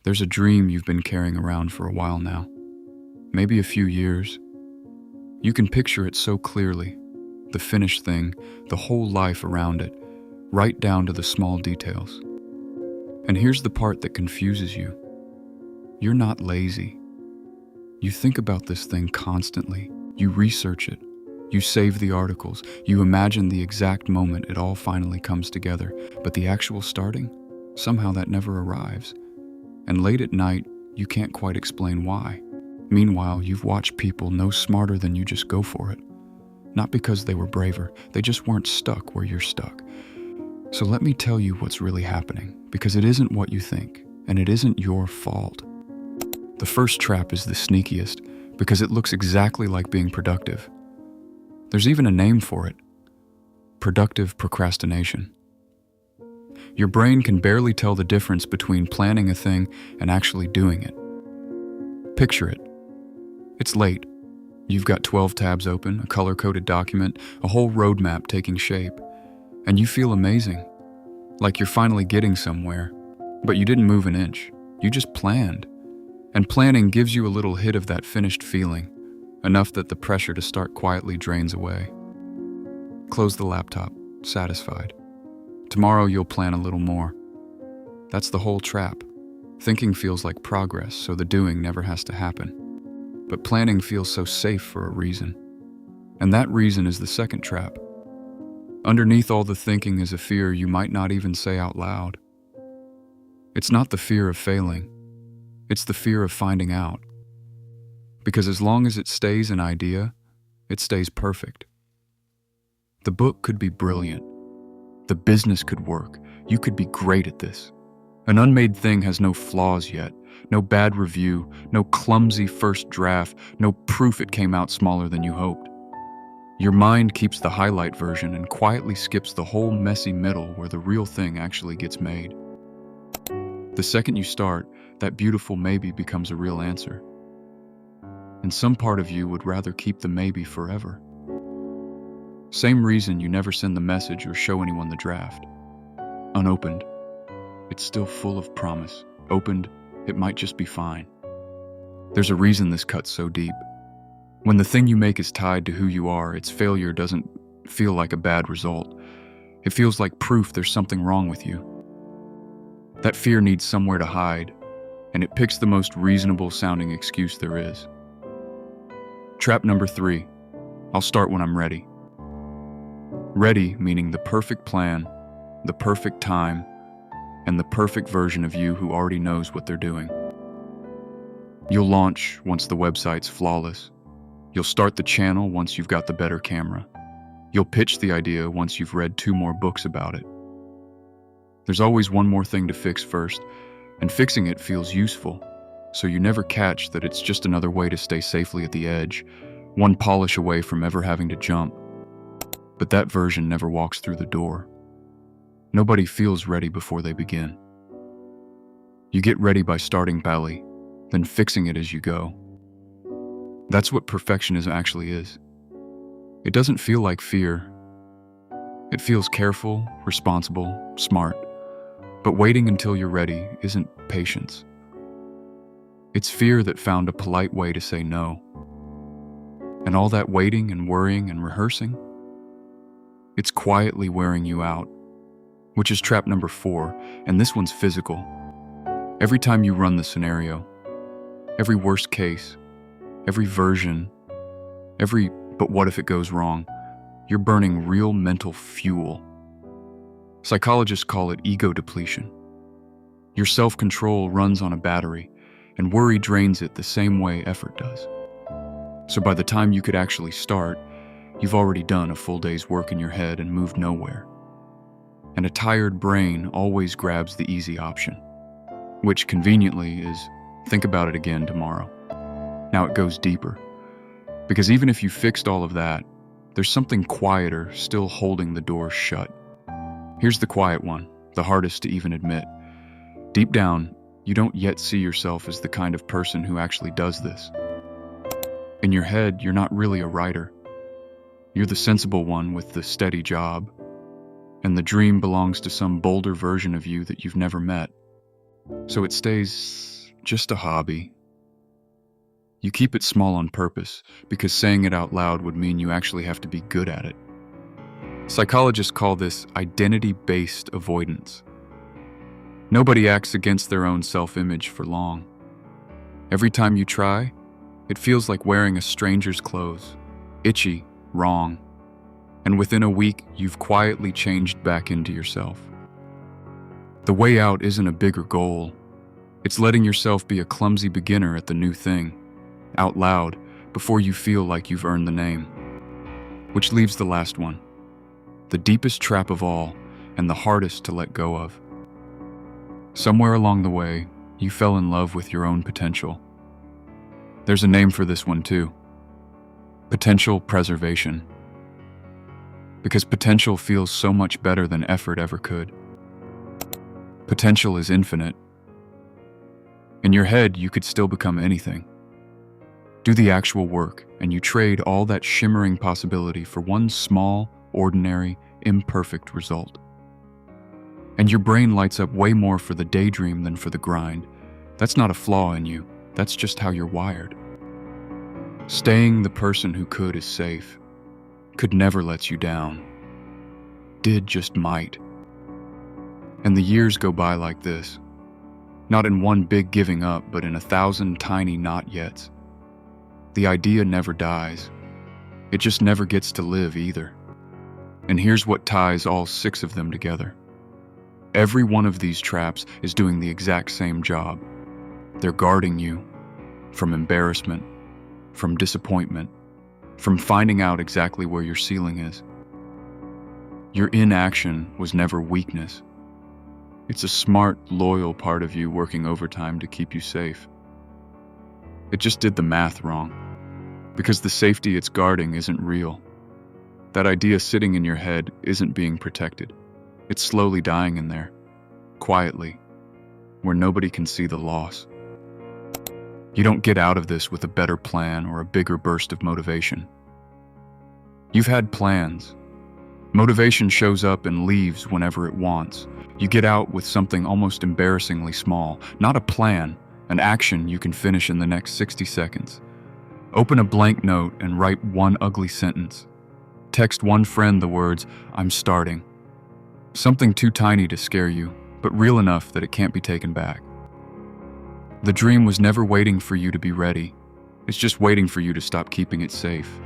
There's a dream you've been carrying around for a while now, maybe a few years. You can picture it so clearly, the finished thing, the whole life around it, right down to the small details. And here's the part that confuses you. You're not lazy. You think about this thing constantly. You research it. You save the articles. You imagine the exact moment it all finally comes together. But the actual starting? Somehow that never arrives. And late at night, you can't quite explain why. Meanwhile, you've watched people no smarter than you just go for it. Not because they were braver, they just weren't stuck where you're stuck. So let me tell you what's really happening, because it isn't what you think, and it isn't your fault. The first trap is the sneakiest, because it looks exactly like being productive. There's even a name for it: productive procrastination. Your brain can barely tell the difference between planning a thing and actually doing it. Picture it. It's late. You've got 12 tabs open, a color-coded document, a whole roadmap taking shape. And you feel amazing, like you're finally getting somewhere. But you didn't move an inch. You just planned. And planning gives you a little hit of that finished feeling, enough that the pressure to start quietly drains away. Close the laptop, satisfied. Tomorrow you'll plan a little more. That's the whole trap. Thinking feels like progress, so the doing never has to happen. But planning feels so safe for a reason. And that reason is the second trap. Underneath all the thinking is a fear you might not even say out loud. It's not the fear of failing. It's the fear of finding out. Because as long as it stays an idea, it stays perfect. The book could be brilliant. The business could work. You could be great at this. An unmade thing has no flaws yet, no bad review, no clumsy first draft, no proof it came out smaller than you hoped. Your mind keeps the highlight version and quietly skips the whole messy middle where the real thing actually gets made. The second you start, that beautiful maybe becomes a real answer. And some part of you would rather keep the maybe forever. Same reason you never send the message or show anyone the draft. Unopened. It's still full of promise. Opened, it might just be fine. There's a reason this cuts so deep. When the thing you make is tied to who you are, its failure doesn't feel like a bad result. It feels like proof there's something wrong with you. That fear needs somewhere to hide, and it picks the most reasonable sounding excuse there is. Trap number 3. I'll start when I'm ready. Ready meaning the perfect plan, the perfect time, and the perfect version of you who already knows what they're doing. You'll launch once the website's flawless. You'll start the channel once you've got the better camera. You'll pitch the idea once you've read 2 more books about it. There's always one more thing to fix first, and fixing it feels useful, so you never catch that it's just another way to stay safely at the edge, one polish away from ever having to jump. But that version never walks through the door. Nobody feels ready before they begin. You get ready by starting belly, then fixing it as you go. That's what perfectionism actually is. It doesn't feel like fear. It feels careful, responsible, smart. But waiting until you're ready isn't patience. It's fear that found a polite way to say no. And all that waiting and worrying and rehearsing, it's quietly wearing you out, which is trap number 4, and this one's physical. Every time you run the scenario, every worst case, every version, every but what if it goes wrong, you're burning real mental fuel. Psychologists call it ego depletion. Your self-control runs on a battery, and worry drains it the same way effort does. So by the time you could actually start, you've already done a full day's work in your head and moved nowhere. And a tired brain always grabs the easy option, which conveniently is think about it again tomorrow. Now it goes deeper, because even if you fixed all of that, there's something quieter still holding the door shut. Here's the quiet one, the hardest to even admit. Deep down, you don't yet see yourself as the kind of person who actually does this. In your head, you're not really a writer. You're the sensible one with the steady job, and the dream belongs to some bolder version of you that you've never met. So it stays just a hobby. You keep it small on purpose because saying it out loud would mean you actually have to be good at it. Psychologists call this identity-based avoidance. Nobody acts against their own self-image for long. Every time you try, it feels like wearing a stranger's clothes. Itchy, wrong. And within a week, you've quietly changed back into yourself. The way out isn't a bigger goal. It's letting yourself be a clumsy beginner at the new thing, out loud, before you feel like you've earned the name. Which leaves the last one, the deepest trap of all and the hardest to let go of. Somewhere along the way, you fell in love with your own potential. There's a name for this one too. Potential preservation. Because potential feels so much better than effort ever could. Potential is infinite. In your head, you could still become anything. Do the actual work, and you trade all that shimmering possibility for one small, ordinary, imperfect result. And your brain lights up way more for the daydream than for the grind. That's not a flaw in you, that's just how you're wired. Staying the person who could is safe. Could never lets you down. Did just might. And the years go by like this. Not in one big giving up, but in 1,000 tiny not-yets. The idea never dies. It just never gets to live either. And here's what ties all 6 of them together. Every one of these traps is doing the exact same job. They're guarding you from embarrassment, from disappointment, from finding out exactly where your ceiling is. Your inaction was never weakness. It's a smart, loyal part of you working overtime to keep you safe. It just did the math wrong, because the safety it's guarding isn't real. That idea sitting in your head isn't being protected. It's slowly dying in there, quietly, where nobody can see the loss. You don't get out of this with a better plan or a bigger burst of motivation. You've had plans. Motivation shows up and leaves whenever it wants. You get out with something almost embarrassingly small, not a plan, an action you can finish in the next 60 seconds. Open a blank note and write one ugly sentence. Text one friend the words, "I'm starting." Something too tiny to scare you, but real enough that it can't be taken back. The dream was never waiting for you to be ready. It's just waiting for you to stop keeping it safe.